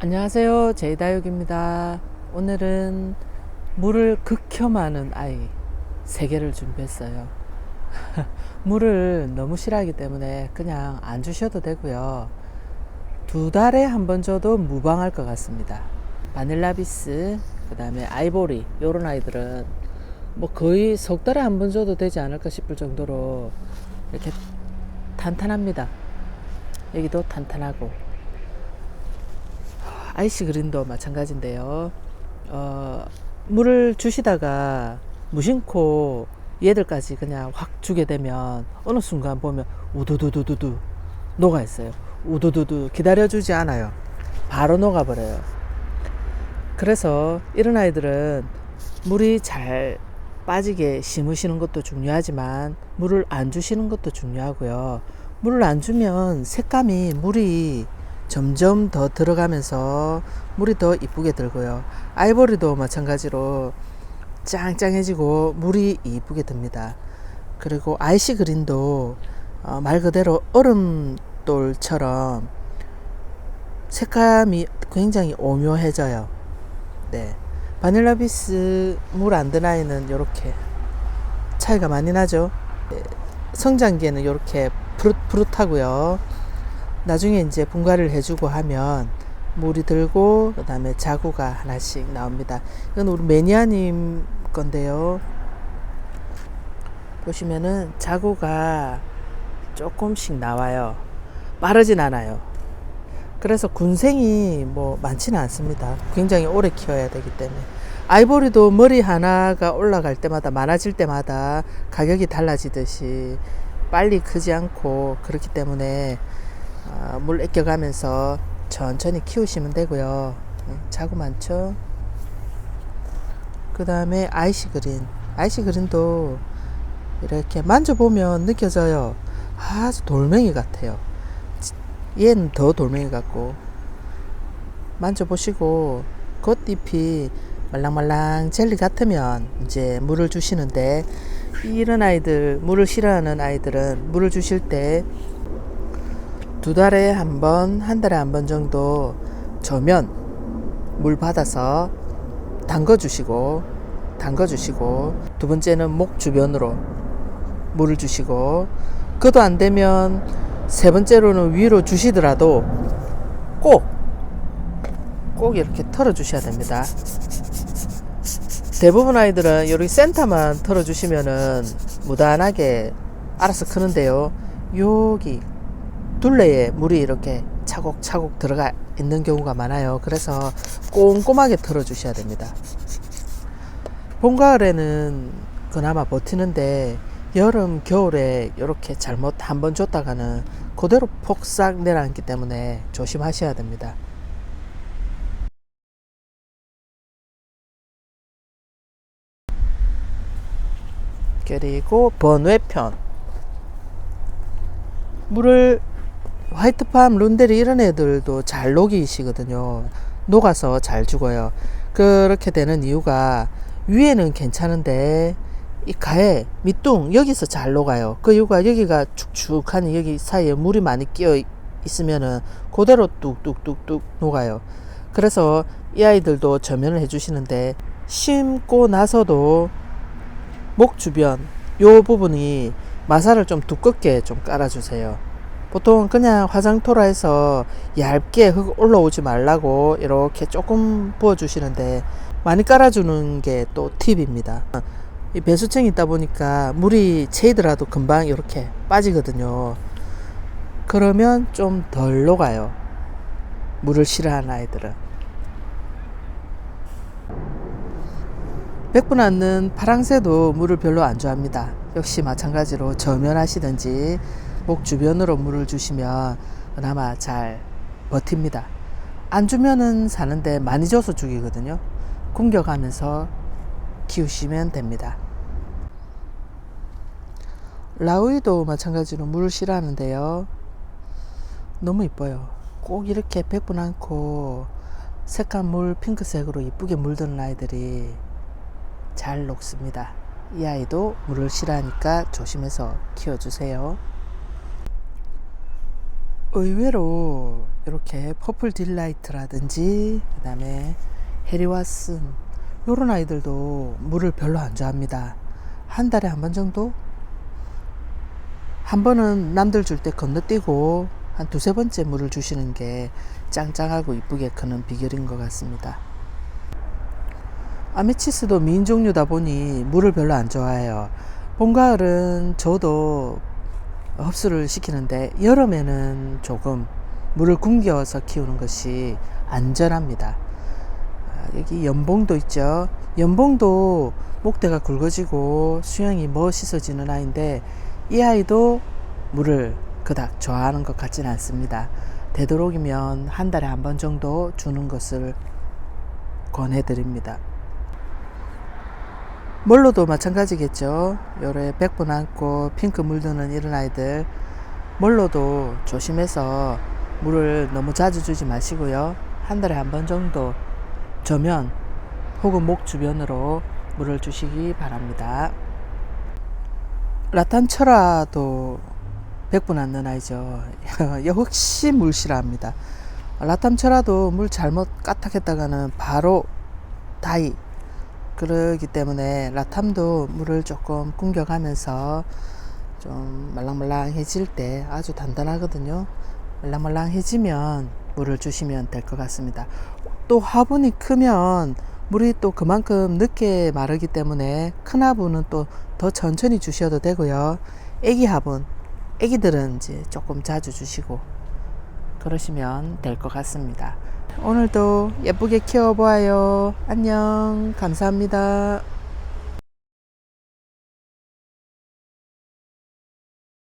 안녕하세요. 제이다육입니다. 오늘은 물을 극혐하는 아이 3개를 준비했어요. 물을 너무 싫어하기 때문에 그냥 안 주셔도 되고요. 2달에 한 번 줘도 무방할 것 같습니다. 바닐라비스, 그 다음에 아이보리, 요런 아이들은 뭐 거의 석 달에 한 번 줘도 되지 않을까 싶을 정도로 이렇게 탄탄합니다. 여기도 탄탄하고, 아이시 그린도 마찬가지인데요. 물을 주시다가 무심코 얘들까지 그냥 확 주게 되면 어느 순간 보면 우두두두두두 녹아 있어요. 우두두두 기다려주지 않아요. 바로 녹아버려요. 그래서 이런 아이들은 물이 잘 빠지게 심으시는 것도 중요하지만 물을 안 주시는 것도 중요하고요. 물을 안 주면 색감이 물이 점점 더 들어가면서 물이 더 이쁘게 들고요. 아이보리도 마찬가지로 짱짱해지고 물이 이쁘게 듭니다. 그리고 아이시 그린도 말 그대로 얼음돌처럼 색감이 굉장히 오묘해져요. 네. 바닐라비스 물 안 든 아이는 이렇게 차이가 많이 나죠. 성장기에는 이렇게 푸릇푸릇하고요. 나중에 이제 분갈이를 해주고 하면 물이 들고 그 다음에 자구가 하나씩 나옵니다. 이건 우리 매니아님 건데요. 보시면은 자구가 조금씩 나와요. 빠르진 않아요. 그래서 군생이 뭐 많지는 않습니다. 굉장히 오래 키워야 되기 때문에. 아이보리도 머리 하나가 올라갈 때마다, 많아질 때마다 가격이 달라지듯이 빨리 크지 않고, 그렇기 때문에 물 아껴가면서 천천히 키우시면 되고요. 자구 많죠. 그 다음에 아이시 그린. 아이시 그린도 이렇게 만져보면 느껴져요. 아주 돌멩이 같아요. 얘는 더 돌멩이 같고, 만져보시고 겉잎이 말랑말랑 젤리 같으면 이제 물을 주시는데, 이런 아이들, 물을 싫어하는 아이들은 물을 주실 때 2달에 한 번, 1달에 한 번 정도 저면 물 받아서 담궈주시고, 두 번째는 목 주변으로 물을 주시고, 그것도 안 되면 3번째로는 위로 주시더라도 꼭 이렇게 털어 주셔야 됩니다. 대부분 아이들은 여기 센터만 털어 주시면은 무난하게 알아서 크는데요. 여기 둘레에 물이 이렇게 차곡차곡 들어가 있는 경우가 많아요. 그래서 꼼꼼하게 털어 주셔야 됩니다. 봄, 가을에는 그나마 버티는데, 여름, 겨울에 이렇게 잘못 한번 줬다가는 그대로 폭삭 내려앉기 때문에 조심하셔야 됩니다. 그리고 번외편, 물을 화이트팜, 룬데리 이런 애들도 잘 녹이시거든요. 녹아서 잘 죽어요. 그렇게 되는 이유가, 위에는 괜찮은데 이 가에 밑둥 여기서 잘 녹아요. 그 이유가 여기가 축축한 여기 사이에 물이 많이 끼어 있으면은 그대로 뚝뚝뚝뚝 녹아요. 그래서 이 아이들도 저면을 해주시는데, 심고 나서도 목 주변 요 부분이 마사를 좀 두껍게 좀 깔아주세요. 보통 그냥 화장토라 해서 얇게 흙 올라오지 말라고 이렇게 조금 부어주시는데, 많이 깔아주는 게 또 팁입니다. 이 배수층이 있다 보니까 물이 채이더라도 금방 이렇게 빠지거든요. 그러면 좀 덜 녹아요. 물을 싫어하는 아이들은. 백분 않는 파랑새도 물을 별로 안 좋아합니다. 역시 마찬가지로 저면하시든지 목 주변으로 물을 주시면 그나마 잘 버팁니다. 안 주면은 사는데 많이 줘서 죽이거든요. 굶겨가면서 키우시면 됩니다. 라우이도 마찬가지로 물을 싫어하는데요. 너무 이뻐요. 꼭 이렇게 백분 않고 색감 물 핑크색으로 이쁘게 물드는 아이들이 잘 녹습니다. 이 아이도 물을 싫어하니까 조심해서 키워주세요. 의외로 이렇게 퍼플 딜라이트라든지 그 다음에 해리왓슨 요런 아이들도 물을 별로 안 좋아합니다. 한 달에 한 번 정도? 한 번은 남들 줄 때 건너뛰고 한 두세 번째 물을 주시는 게 짱짱하고 이쁘게 크는 비결인 것 같습니다. 아메치스도 미인 종류다 보니 물을 별로 안 좋아해요. 봄, 가을은 저도 흡수를 시키는데 여름에는 조금 물을 굶겨서 키우는 것이 안전합니다. 여기 연봉도 있죠. 연봉도 목대가 굵어지고 수영이 멋있어지는 아이인데 이 아이도 물을 그닥 좋아하는 것 같지는 않습니다. 되도록이면 한 달에 한 번 정도 주는 것을 권해드립니다. 멀로도 마찬가지겠죠. 요래 백분 안고 핑크 물드는 이런 아이들 멀로도 조심해서 물을 너무 자주 주지 마시고요. 한 달에 한 번 정도 저면 혹은 목 주변으로 물을 주시기 바랍니다. 라탄철화도 백분 않는 아이죠. 역시 물 싫어합니다. 라탄철화도 물 잘못 까딱했다가는 바로 다이. 그러기 때문에 라탐도 물을 조금 굶겨가면서 좀 말랑말랑해질 때 아주 단단하거든요. 말랑말랑해지면 물을 주시면 될 것 같습니다. 또 화분이 크면 물이 또 그만큼 늦게 마르기 때문에 큰 화분은 또 더 천천히 주셔도 되고요. 애기 화분, 애기들은 이제 조금 자주 주시고 그러시면 될 것 같습니다. 오늘도 예쁘게 키워보아요. 안녕. 감사합니다.